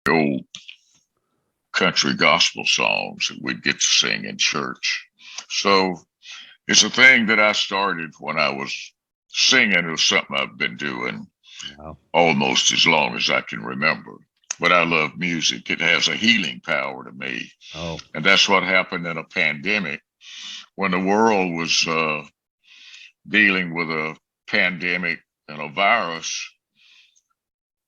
old country gospel songs that we'd get to sing in church. So it's a thing that I started when I was singing. It was something I've been doing almost as long as I can remember. But I love music. It has a healing power to me. Oh, And that's what happened in a pandemic when the world was dealing with a pandemic and a virus,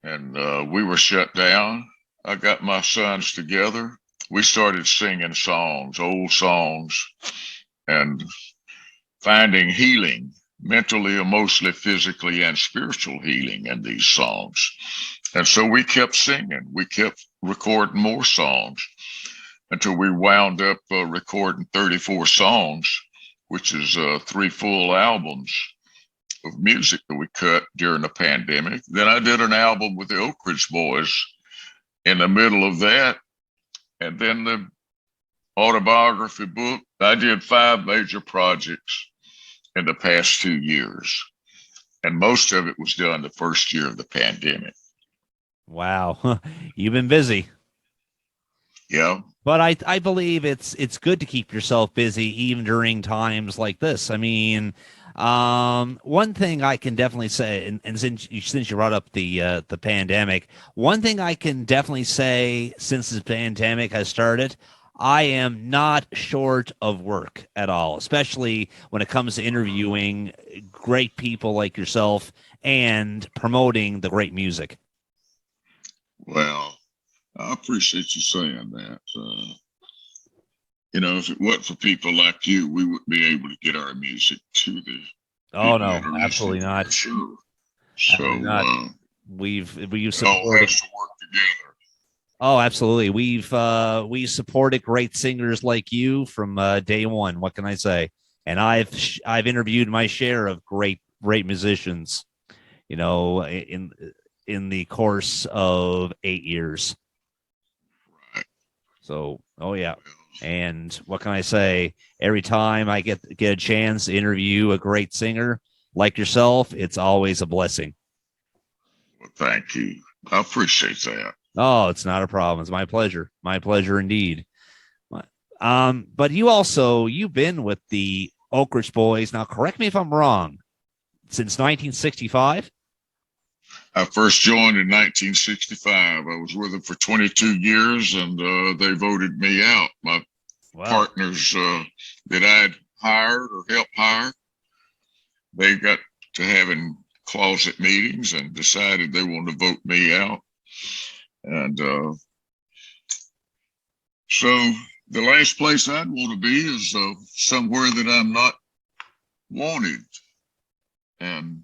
and we were shut down. I got my sons together. We started singing songs, old songs, and finding healing, mentally, emotionally, physically, and spiritual healing in these songs. And so we kept singing. We kept recording more songs until we wound up recording 34 songs, which is 3 full albums of music that we cut during the pandemic. Then I did an album with the Oak Ridge Boys in the middle of that. And then the autobiography book. I did 5 major projects in the past 2 years. And most of it was done the first year of the pandemic. wow. You've been busy. Yeah. But I believe it's good to keep yourself busy even during times like this. I mean, one thing I can definitely say, and since you brought up the pandemic, one thing I can definitely say since this pandemic has started, I am not short of work at all, especially when it comes to interviewing great people like yourself and promoting the great music. Well, I appreciate you saying that. If it wasn't for people like you, we wouldn't be able to get our music to the Oh people no, that are listening absolutely to not. our show. So Absolutely not. We've it all supported. has to work together. Oh, absolutely. We supported great singers like you from day one. What can I say? And I've interviewed my share of great musicians. In the course of 8 years. Right. So, oh yeah. And what can I say? Every time I get a chance to interview a great singer like yourself, it's always a blessing. Well, thank you. I appreciate that. Oh, it's not a problem. It's my pleasure. My pleasure indeed. But you've been with the Oak Ridge Boys. Now, correct me if I'm wrong. Since 1965. I first joined in 1965. I was with them for 22 years, and they voted me out. My partners that I'd hired or helped hire, they got to having closet meetings and decided they wanted to vote me out. And so the last place I'd want to be is somewhere that I'm not wanted. And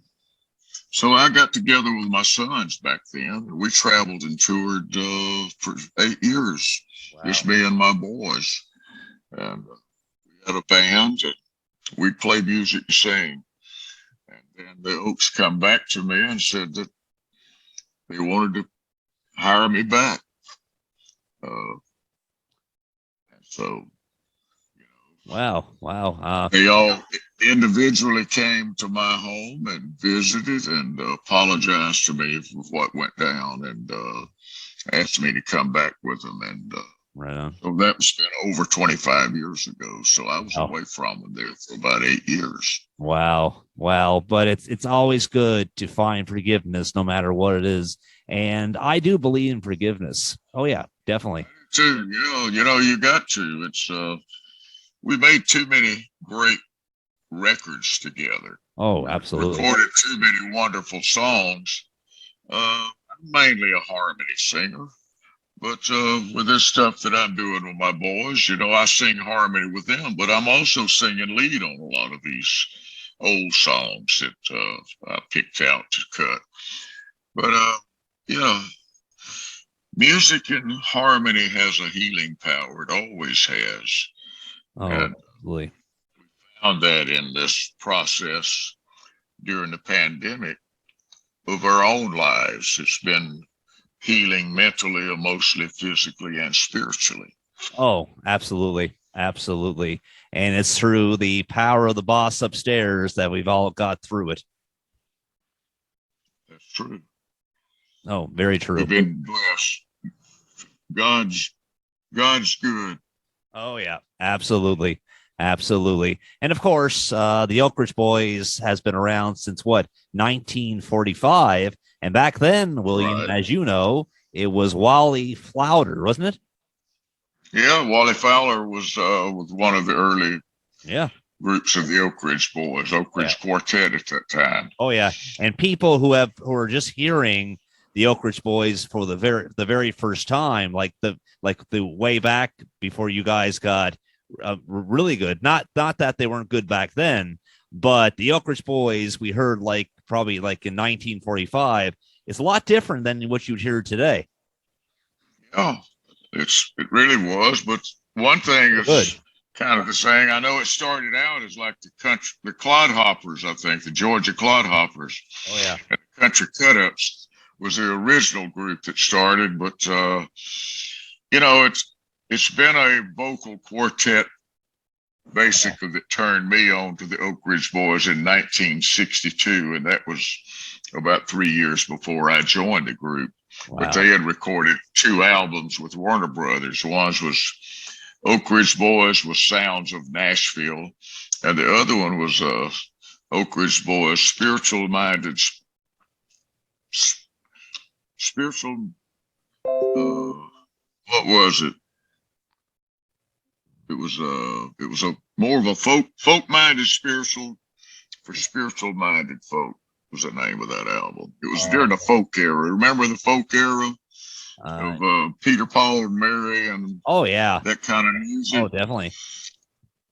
so I got together with my sons back then. We traveled and toured for 8 years, just me and my boys. And we had a band, and we'd play music and sing. And then the Oaks come back to me and said that they wanted to hire me back. And so, Wow. They all individually came to my home and visited and apologized to me for what went down and asked me to come back with them. And right on. So that was been over 25 years ago. So I was away from them there for about 8 years. Wow. But it's always good to find forgiveness no matter what it is. And I do believe in forgiveness. Oh, yeah, definitely. Too, you got to. It's we made too many great records together. Oh, absolutely. Recorded too many wonderful songs. I'm mainly a harmony singer, but with this stuff that I'm doing with my boys, I sing harmony with them, but I'm also singing lead on a lot of these old songs that I picked out to cut. But music and harmony has a healing power. It always has. Oh, absolutely. We found that in this process during the pandemic of our own lives. It's been healing mentally, emotionally, physically, and spiritually. Oh, absolutely. And it's through the power of the boss upstairs that we've all got through it. That's true. Oh, very true. We've been blessed. God's good. Oh yeah, absolutely, absolutely. And of course, the Oak Ridge Boys has been around since what 1945, and back then, William, Right. as you know, it was Wally Flounder, wasn't it? Yeah, Wally Fowler was one of the early Yeah. groups of the Oak Ridge Boys, Oak Yeah. Ridge Quartet at that time. Oh yeah, and people who are just hearing the Oak Ridge Boys for the very first time, like the way back before you guys got really good. Not that they weren't good back then, but the Oak Ridge Boys we heard like probably like in 1945. It's a lot different than what you'd hear today. Yeah, it really was. But one thing Good. is kind of the saying. I know it started out as like the Clodhoppers, I think, the Georgia Clodhoppers. Oh yeah. And the Country Cut-Ups was the original group that started, but it's been a vocal quartet basically that turned me on to the Oak Ridge Boys in 1962, and that was about 3 years before I joined the group. Wow. But they had recorded 2 albums with Warner Brothers. One was Oak Ridge Boys with Sounds of Nashville, and the other one was Oak Ridge Boys spiritual. What was it? It was a more of a folk minded spiritual for spiritual minded folk was the name of that album. It was during the folk era. Remember the folk era of Peter, Paul, and Mary, and oh yeah, that kind of music. Oh definitely.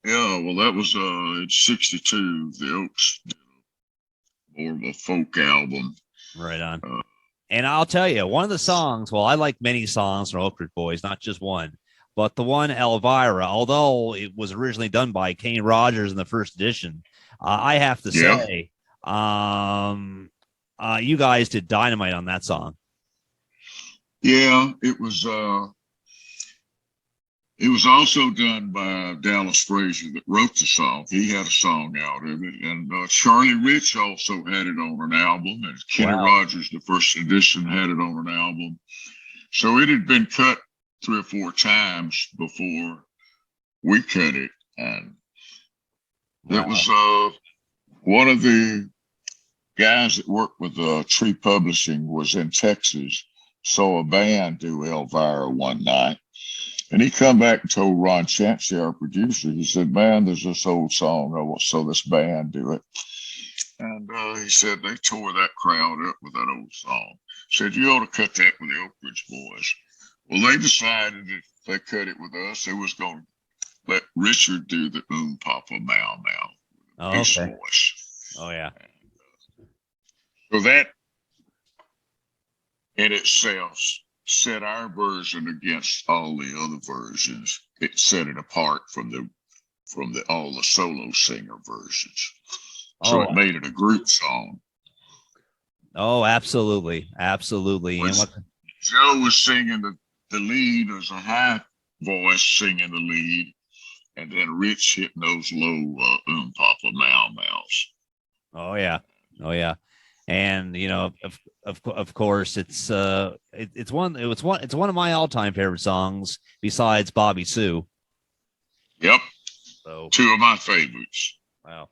Yeah, well, that was in '62. The Oaks did more of a folk album. Right on. And I'll tell you, one of the songs, well, I like many songs from Oak Ridge Boys, not just one, but the one Elvira, although it was originally done by Kenny Rogers in the first edition, I have to say, you guys did dynamite on that song. Yeah, it was also done by Dallas Frazier that wrote the song. He had a song out of it. And Charlie Rich also had it on an album. And Kenny Rogers, the first edition, had it on an album. So it had been cut 3 or 4 times before we cut it. And that was one of the guys that worked with Tree Publishing was in Texas. Saw a band do Elvira one night. And he come back and told Ron Chancey, our producer, he said, man, there's this old song. I want so this band do it. And he said they tore that crowd up with that old song. Said, you ought to cut that with the Oak Ridge Boys. Well, they decided if they cut it with us, they was going to let Richard do the Papa Mao his voice. Oh, yeah. And, so that in itself set our version against all the other versions. It set it apart from all the solo singer versions. So it made it a group song. Oh, absolutely. Absolutely. And Joe was singing the lead as a high voice singing the lead, and then Rich hitting those low Papa Mao Maos. Oh yeah. Oh yeah. And of course it's one of my all-time favorite songs besides Bobby Sue. Yep. So 2 of my favorites. Wow.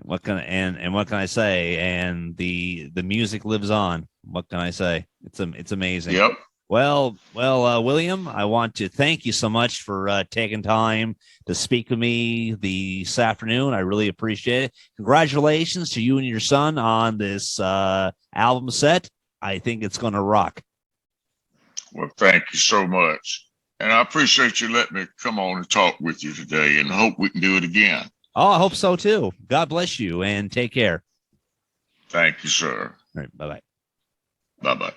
What can I say? And the music lives on. What can I say? It's amazing. Yep. Well, William, I want to thank you so much for taking time to speak with me this afternoon. I really appreciate it. Congratulations to you and your son on this album set. I think it's going to rock. Well, thank you so much. And I appreciate you letting me come on and talk with you today, and hope we can do it again. Oh, I hope so too. God bless you and take care. Thank you, sir. All right. Bye-bye. Bye-bye.